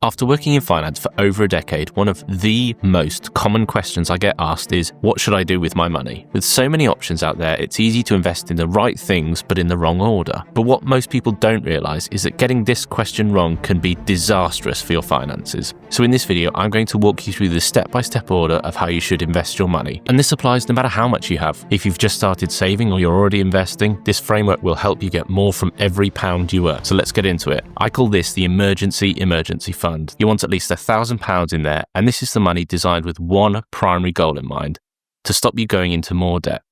After working in finance for over a decade, one of the most common questions I get asked is, what should I do with my money? With so many options out there, it's easy to invest in the right things, but in the wrong order. But what most people don't realise is that getting this question wrong can be disastrous for your finances. So in this video, I'm going to walk you through the step-by-step order of how you should invest your money. And this applies no matter how much you have. If you've just started saving or you're already investing, this framework will help you get more from every pound you earn. So let's get into it. I call this the emergency fund. You want at least £1,000 in there, and this is the money designed with one primary goal in mind: to stop you going into more debt.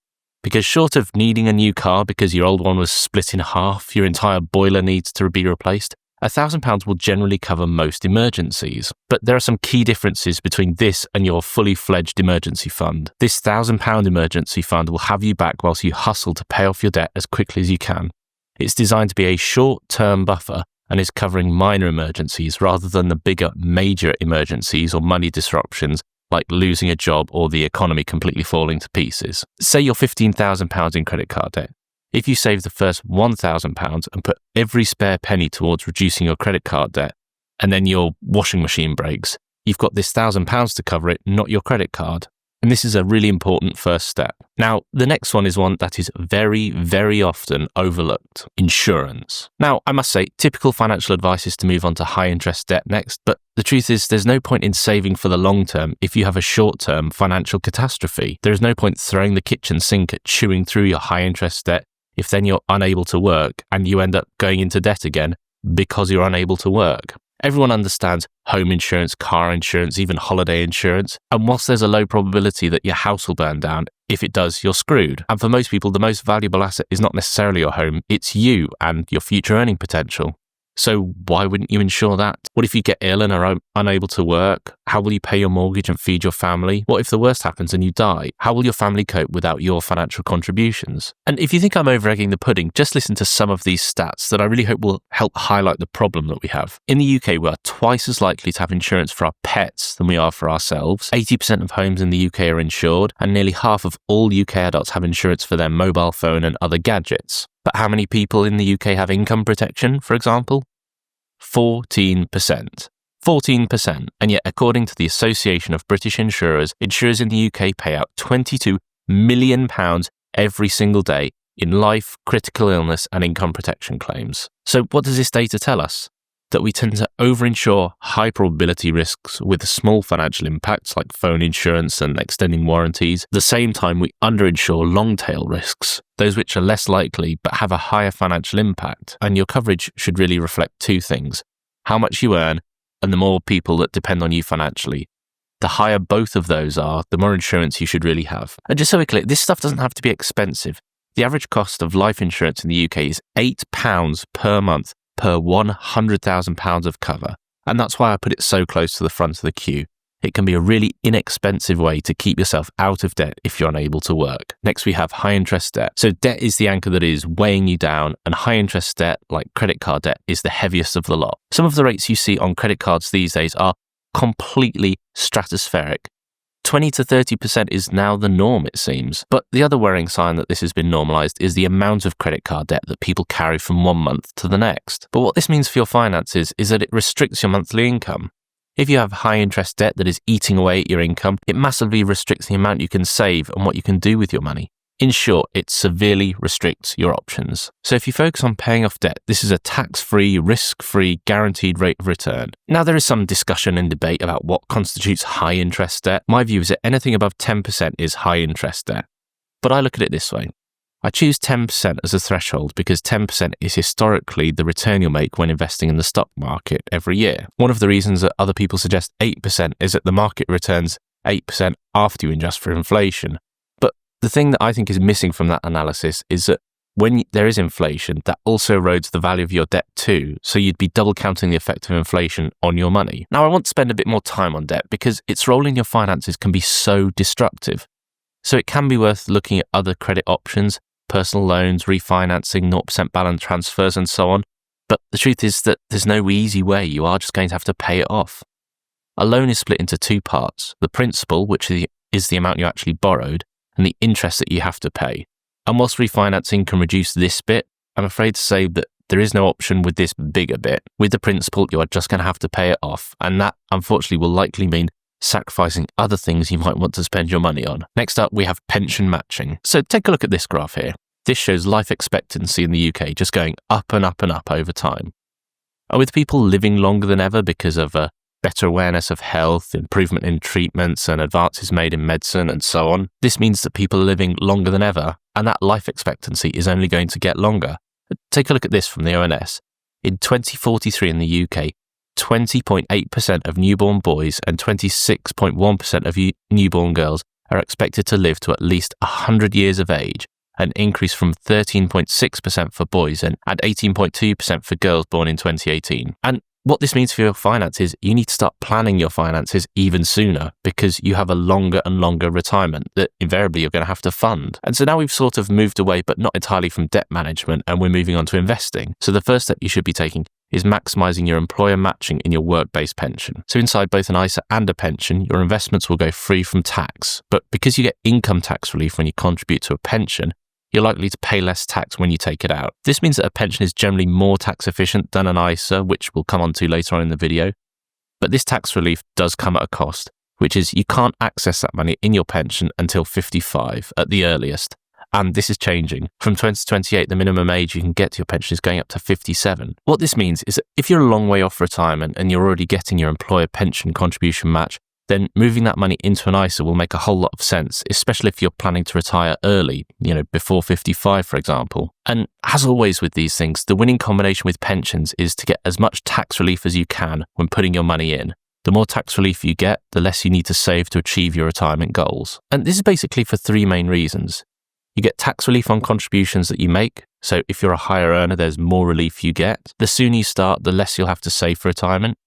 Because short of needing a new car because your old one was split in half, your entire boiler needs to be replaced, £1,000 will generally cover most emergencies. But there are some key differences between this and your fully fledged emergency fund. This £1,000 emergency fund will have you back whilst you hustle to pay off your debt as quickly as you can. It's designed to be a short-term buffer and is covering minor emergencies rather than the bigger major emergencies or money disruptions like losing a job or the economy completely falling to pieces. Say you're £15,000 in credit card debt. If you save the first £1,000 and put every spare penny towards reducing your credit card debt, and then your washing machine breaks, you've got this £1,000 to cover it, not your credit card. And this is a really important first step. Now, the next one is one that is very, very often overlooked: insurance. Now, I must say, typical financial advice is to move on to high interest debt next, but the truth is there's no point in saving for the long term if you have a short-term financial catastrophe. There is no point throwing the kitchen sink at chewing through your high interest debt if then you're unable to work and you end up going into debt again because you're unable to work. Everyone understands home insurance, car insurance, even holiday insurance. And whilst there's a low probability that your house will burn down, if it does, you're screwed. And for most people, the most valuable asset is not necessarily your home, it's you and your future earning potential. So why wouldn't you insure that? What if you get ill and are unable to work? How will you pay your mortgage and feed your family? What if the worst happens and you die? How will your family cope without your financial contributions? And if you think I'm over-egging the pudding, just listen to some of these stats that I really hope will help highlight the problem that we have. In the UK, we are twice as likely to have insurance for our pets than we are for ourselves. 80% of homes in the UK are insured, and nearly half of all UK adults have insurance for their mobile phone and other gadgets. But how many people in the UK have income protection, for example? 14%. 14%. And yet, according to the Association of British Insurers, insurers in the UK pay out £22 million every single day in life, critical illness, and income protection claims. So what does this data tell us? That we tend to overinsure high probability risks with small financial impacts like phone insurance and extending warranties. At the same time, we underinsure long tail risks, those which are less likely but have a higher financial impact. And your coverage should really reflect two things: how much you earn and the more people that depend on you financially. The higher both of those are, the more insurance you should really have. And just so we're clear, this stuff doesn't have to be expensive. The average cost of life insurance in the UK is £8 per month per £100,000 of cover. And that's why I put it so close to the front of the queue. It can be a really inexpensive way to keep yourself out of debt if you're unable to work. Next, we have high interest debt. So debt is the anchor that is weighing you down, and high interest debt, like credit card debt, is the heaviest of the lot. Some of the rates you see on credit cards these days are completely stratospheric. 20 to 30% is now the norm, it seems. But the other worrying sign that this has been normalised is the amount of credit card debt that people carry from one month to the next. But what this means for your finances is that it restricts your monthly income. If you have high interest debt that is eating away at your income, it massively restricts the amount you can save and what you can do with your money. In short, it severely restricts your options. So if you focus on paying off debt, this is a tax-free, risk-free, guaranteed rate of return. Now, there is some discussion and debate about what constitutes high interest debt. My view is that anything above 10% is high interest debt. But I look at it this way. I choose 10% as a threshold because 10% is historically the return you'll make when investing in the stock market every year. One of the reasons that other people suggest 8% is that the market returns 8% after you adjust for inflation. The thing that I think is missing from that analysis is that when there is inflation, that also erodes the value of your debt too. So you'd be double counting the effect of inflation on your money. Now, I want to spend a bit more time on debt because its role in your finances can be so destructive. So it can be worth looking at other credit options, personal loans, refinancing, 0% balance transfers, and so on. But the truth is that there's no easy way. You are just going to have to pay it off. A loan is split into two parts: the principal, which is the amount you actually borrowed, and the interest that you have to pay. And whilst refinancing can reduce this bit, I'm afraid to say that there is no option with this bigger bit. With the principal, you are just going to have to pay it off, and that unfortunately will likely mean sacrificing other things you might want to spend your money on. Next up, we have pension matching. So take a look at this graph here. This shows life expectancy in the UK just going up and up and up over time. And with people living longer than ever because of a better awareness of health, improvement in treatments and advances made in medicine and so on, this means that people are living longer than ever, and that life expectancy is only going to get longer. Take a look at this from the ONS. In 2043 in the UK, 20.8% of newborn boys and 26.1% of newborn girls are expected to live to at least 100 years of age, an increase from 13.6% for boys and 18.2% for girls born in 2018. And what this means for your finances, you need to start planning your finances even sooner because you have a longer and longer retirement that invariably you're going to have to fund. And so now we've sort of moved away, but not entirely, from debt management, and we're moving on to investing. So the first step you should be taking is maximizing your employer matching in your work-based pension. So inside both an ISA and a pension, your investments will go free from tax. But because you get income tax relief when you contribute to a pension, you're likely to pay less tax when you take it out. This means that a pension is generally more tax efficient than an ISA, which we'll come on to later on in the video. But this tax relief does come at a cost, which is you can't access that money in your pension until 55 at the earliest. And this is changing. From 2028, the minimum age you can get to your pension is going up to 57. What this means is that if you're a long way off retirement and you're already getting your employer pension contribution match, then moving that money into an ISA will make a whole lot of sense, especially if you're planning to retire early, before 55, for example. And as always with these things, the winning combination with pensions is to get as much tax relief as you can when putting your money in. The more tax relief you get, the less you need to save to achieve your retirement goals. And this is basically for three main reasons. You get tax relief on contributions that you make. So if you're a higher earner, there's more relief you get. The sooner you start, the less you'll have to save for retirement.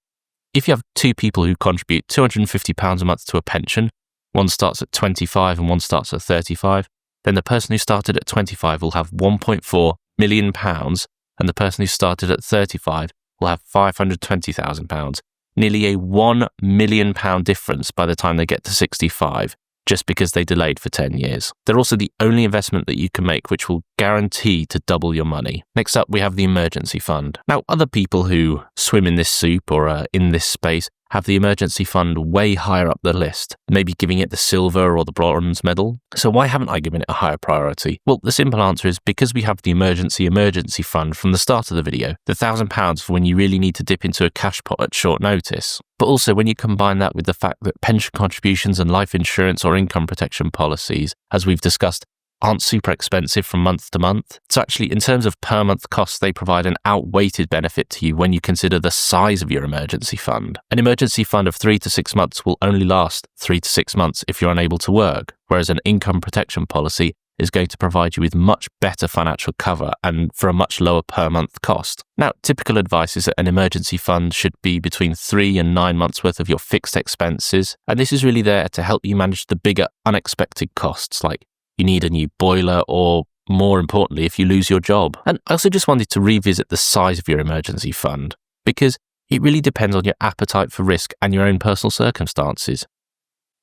If you have two people who contribute £250 a month to a pension, one starts at 25 and one starts at 35, then the person who started at 25 will have £1.4 million, and the person who started at 35 will have £520,000, nearly a £1 million difference by the time they get to 65, just because they delayed for 10 years. They're also the only investment that you can make which will guarantee to double your money. Next up, we have the emergency fund. Now, other people who swim in this soup or are in this space have the emergency fund way higher up the list, maybe giving it the silver or the bronze medal. So why haven't I given it a higher priority? Well, the simple answer is because we have the emergency fund from the start of the video, the £1,000 for when you really need to dip into a cash pot at short notice. But also when you combine that with the fact that pension contributions and life insurance or income protection policies, as we've discussed, aren't super expensive from month to month. So actually, in terms of per month costs, they provide an outweighted benefit to you when you consider the size of your emergency fund. An emergency fund of 3 to 6 months will only last 3 to 6 months if you're unable to work, whereas an income protection policy is going to provide you with much better financial cover and for a much lower per month cost. Now, typical advice is that an emergency fund should be between 3 and 9 months worth of your fixed expenses, and this is really there to help you manage the bigger unexpected costs, like you need a new boiler, or more importantly, if you lose your job. And I also just wanted to revisit the size of your emergency fund, because it really depends on your appetite for risk and your own personal circumstances.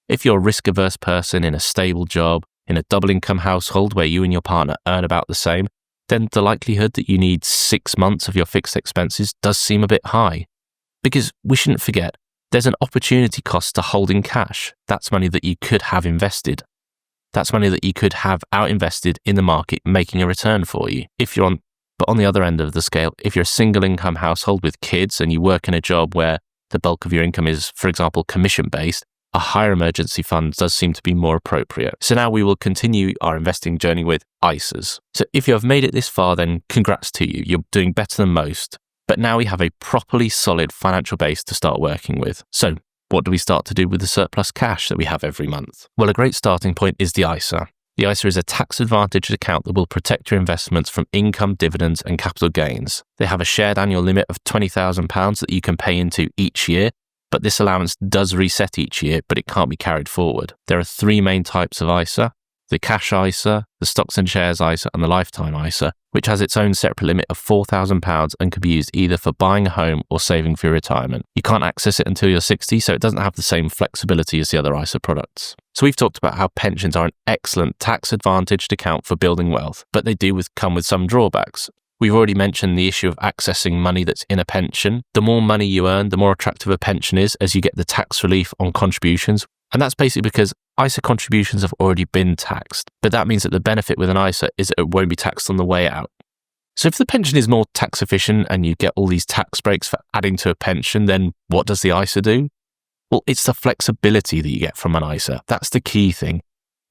If you're a risk-averse person in a stable job, in a double-income household where you and your partner earn about the same, then the likelihood that you need 6 months of your fixed expenses does seem a bit high. Because we shouldn't forget, there's an opportunity cost to holding cash. That's money that you could have invested. That's money that you could have out invested in the market, making a return for you. But on the other end of the scale, if you're a single income household with kids and you work in a job where the bulk of your income is, for example, commission-based, a higher emergency fund does seem to be more appropriate. So now we will continue our investing journey with ISAs. So if you have made it this far, then congrats to you. You're doing better than most. But now we have a properly solid financial base to start working with. So what do we start to do with the surplus cash that we have every month? Well, a great starting point is the ISA. The ISA is a tax-advantaged account that will protect your investments from income, dividends, and capital gains. They have a shared annual limit of £20,000 that you can pay into each year, but this allowance does reset each year, but it can't be carried forward. There are 3 main types of ISA: the cash ISA, the stocks and shares ISA, and the lifetime ISA, which has its own separate limit of £4,000 and can be used either for buying a home or saving for your retirement. You can't access it until you're 60, so it doesn't have the same flexibility as the other ISA products. So we've talked about how pensions are an excellent tax-advantaged account for building wealth, but they do come with some drawbacks. We've already mentioned the issue of accessing money that's in a pension. The more money you earn, the more attractive a pension is, as you get the tax relief on contributions. And that's basically because ISA contributions have already been taxed. But that means that the benefit with an ISA is that it won't be taxed on the way out. So if the pension is more tax efficient and you get all these tax breaks for adding to a pension, then what does the ISA do? Well, it's the flexibility that you get from an ISA. That's the key thing.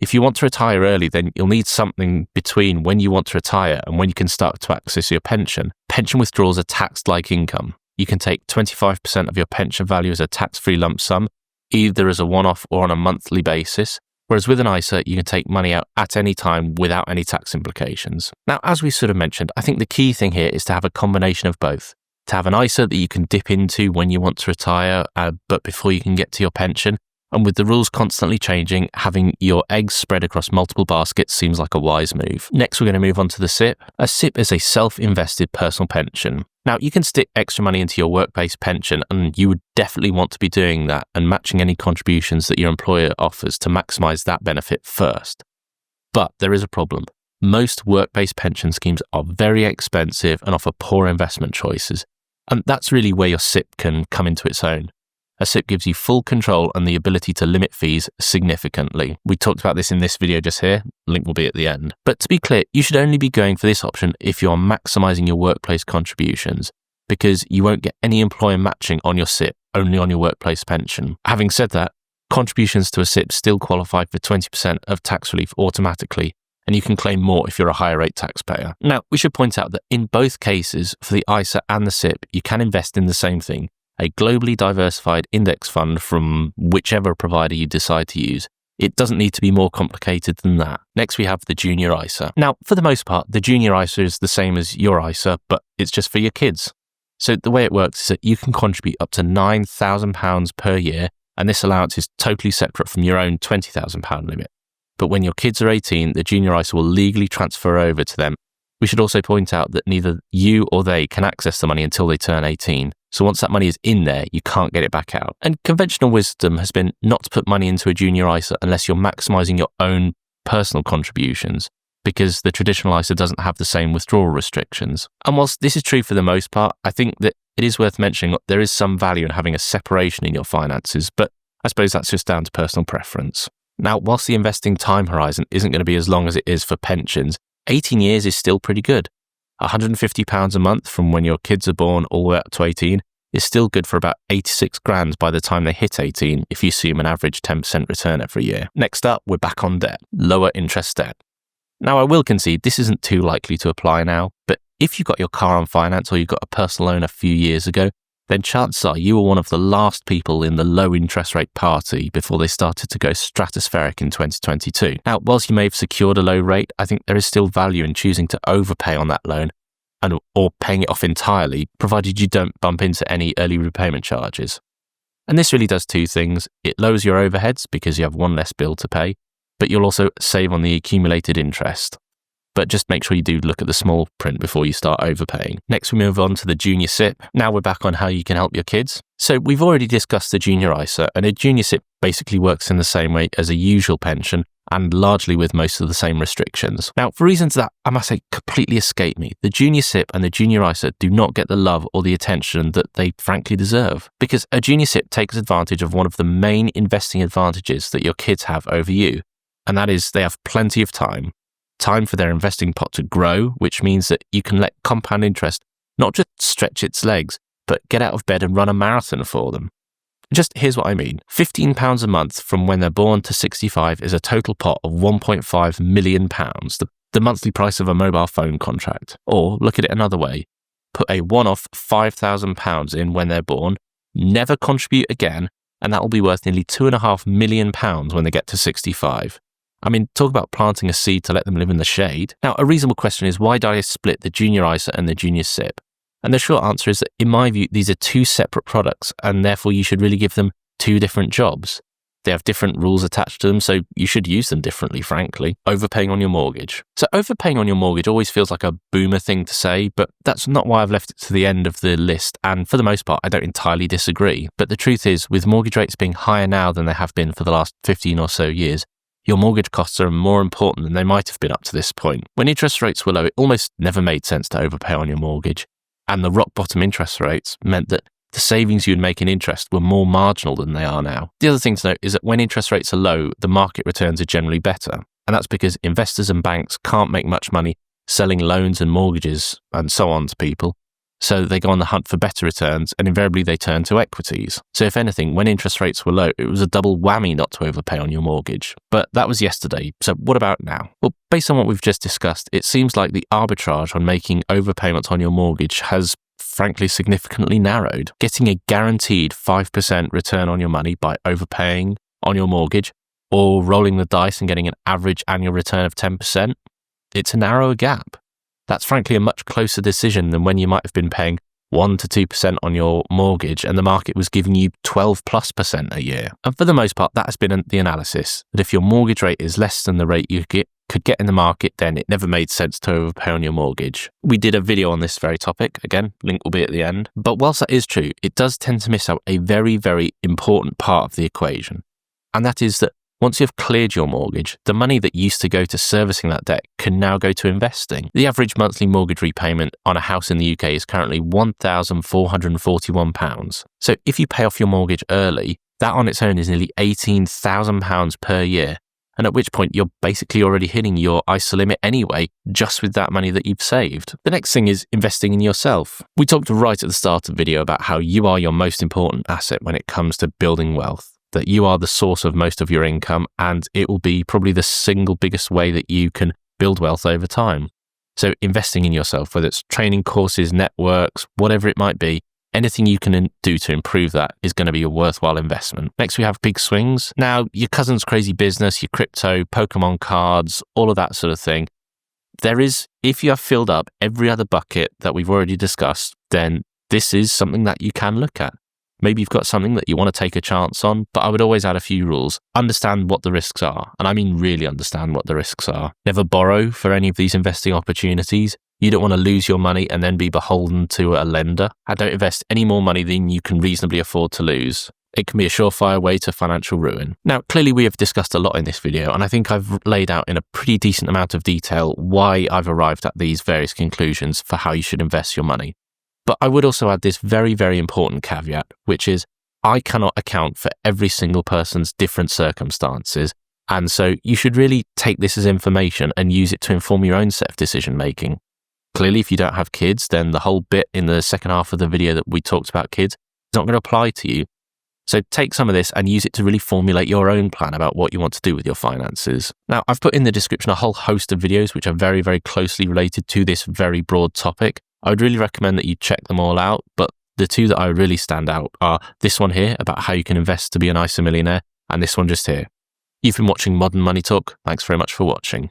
If you want to retire early, then you'll need something between when you want to retire and when you can start to access your pension. Pension withdrawals are taxed like income. You can take 25% of your pension value as a tax-free lump sum, either as a one-off or on a monthly basis. Whereas with an ISA, you can take money out at any time without any tax implications. Now, as we sort of mentioned, I think the key thing here is to have a combination of both. To have an ISA that you can dip into when you want to retire, but before you can get to your pension. And with the rules constantly changing, having your eggs spread across multiple baskets seems like a wise move. Next, we're going to move on to the SIPP. A SIPP is a self-invested personal pension. Now, you can stick extra money into your work-based pension, and you would definitely want to be doing that and matching any contributions that your employer offers to maximize that benefit first. But there is a problem. Most work-based pension schemes are very expensive and offer poor investment choices. And that's really where your SIPP can come into its own. A SIPP gives you full control and the ability to limit fees significantly. We talked about this in this video just here, link will be at the end. But to be clear, you should only be going for this option if you are maximising your workplace contributions, because you won't get any employer matching on your SIPP, only on your workplace pension. Having said that, contributions to a SIPP still qualify for 20% of tax relief automatically, and you can claim more if you're a higher rate taxpayer. Now, we should point out that in both cases, for the ISA and the SIPP, you can invest in the same thing, a globally diversified index fund from whichever provider you decide to use. It doesn't need to be more complicated than that. Next, we have the junior ISA. Now, for the most part, the junior ISA is the same as your ISA, but it's just for your kids. So the way it works is that you can contribute up to £9,000 per year, and this allowance is totally separate from your own £20,000 limit. But when your kids are 18, the junior ISA will legally transfer over to them. We should also point out that neither you or they can access the money until they turn 18. So once that money is in there, you can't get it back out. And conventional wisdom has been not to put money into a junior ISA unless you're maximising your own personal contributions, because the traditional ISA doesn't have the same withdrawal restrictions. And whilst this is true for the most part, I think that it is worth mentioning that there is some value in having a separation in your finances, but I suppose that's just down to personal preference. Now, whilst the investing time horizon isn't going to be as long as it is for pensions, 18 years is still pretty good. £150 a month from when your kids are born all the way up to 18 is still good for about 86 grand by the time they hit 18 if you assume an average 10% return every year. Next up, we're back on debt, lower interest debt. Now, I will concede this isn't too likely to apply now, but if you got your car on finance or you got a personal loan a few years ago, then chances are you were one of the last people in the low interest rate party before they started to go stratospheric in 2022. Now, whilst you may have secured a low rate, I think there is still value in choosing to overpay on that loan or paying it off entirely, provided you don't bump into any early repayment charges. And this really does two things. It lowers your overheads because you have one less bill to pay, but you'll also save on the accumulated interest. But just make sure you do look at the small print before you start overpaying. Next, we move on to the junior SIPP. Now we're back on how you can help your kids. So we've already discussed the junior ISA, and a junior SIPP basically works in the same way as a usual pension and largely with most of the same restrictions. Now, for reasons that I must say completely escape me, the junior SIPP and the junior ISA do not get the love or the attention that they frankly deserve, because a junior SIPP takes advantage of one of the main investing advantages that your kids have over you, and that is they have plenty of time for their investing pot to grow, which means that you can let compound interest not just stretch its legs, but get out of bed and run a marathon for them. Just here's what I mean. £15 a month from when they're born to 65 is a total pot of £1.5 million, the monthly price of a mobile phone contract. Or look at it another way. Put a one-off £5,000 in when they're born, never contribute again, and that will be worth nearly £2.5 million when they get to 65. I mean, talk about planting a seed to let them live in the shade. Now, a reasonable question is, why did I split the junior ISA and the junior SIPP? And the short answer is that, in my view, these are two separate products, and therefore you should really give them two different jobs. They have different rules attached to them, so you should use them differently, frankly. Overpaying on your mortgage. So overpaying on your mortgage always feels like a boomer thing to say, but that's not why I've left it to the end of the list, and for the most part, I don't entirely disagree. But the truth is, with mortgage rates being higher now than they have been for the last 15 or so years, your mortgage costs are more important than they might have been up to this point. When interest rates were low, it almost never made sense to overpay on your mortgage. And the rock bottom interest rates meant that the savings you'd make in interest were more marginal than they are now. The other thing to note is that when interest rates are low, the market returns are generally better. And that's because investors and banks can't make much money selling loans and mortgages and so on to people. So they go on the hunt for better returns, and invariably they turn to equities. So if anything, when interest rates were low, it was a double whammy not to overpay on your mortgage. But that was yesterday. So what about now? Well, based on what we've just discussed, it seems like the arbitrage on making overpayments on your mortgage has frankly significantly narrowed. Getting a guaranteed 5% return on your money by overpaying on your mortgage or rolling the dice and getting an average annual return of 10%, it's a narrower gap. That's frankly a much closer decision than when you might have been paying 1 to 2% on your mortgage and the market was giving you 12+% a year. And for the most part, that has been the analysis, that if your mortgage rate is less than the rate you could get in the market, then it never made sense to overpay on your mortgage. We did a video on this very topic. Again, link will be at the end. But whilst that is true, it does tend to miss out a very, very important part of the equation. And that is that once you've cleared your mortgage, the money that used to go to servicing that debt can now go to investing. The average monthly mortgage repayment on a house in the UK is currently £1,441. So if you pay off your mortgage early, that on its own is nearly £18,000 per year. And at which point you're basically already hitting your ISA limit anyway, just with that money that you've saved. The next thing is investing in yourself. We talked right at the start of the video about how you are your most important asset when it comes to building wealth. That you are the source of most of your income, and it will be probably the single biggest way that you can build wealth over time. So investing in yourself, whether it's training courses, networks, whatever it might be, anything you can do to improve that is going to be a worthwhile investment. Next, we have big swings. Now, your cousin's crazy business, your crypto, Pokemon cards, all of that sort of thing. If you have filled up every other bucket that we've already discussed, then this is something that you can look at. Maybe you've got something that you want to take a chance on, but I would always add a few rules. Understand what the risks are, and I mean really understand what the risks are. Never borrow for any of these investing opportunities. You don't want to lose your money and then be beholden to a lender. And don't invest any more money than you can reasonably afford to lose. It can be a surefire way to financial ruin. Now, clearly we have discussed a lot in this video, and I think I've laid out in a pretty decent amount of detail why I've arrived at these various conclusions for how you should invest your money. But I would also add this very, very important caveat, which is I cannot account for every single person's different circumstances. And so you should really take this as information and use it to inform your own set of decision making. Clearly, if you don't have kids, then the whole bit in the second half of the video that we talked about kids is not going to apply to you. So take some of this and use it to really formulate your own plan about what you want to do with your finances. Now, I've put in the description a whole host of videos which are very, very closely related to this very broad topic. I would really recommend that you check them all out, but the two that I really stand out are this one here about how you can invest to be an ISA millionaire, and this one just here. You've been watching Modern Money Talk. Thanks very much for watching.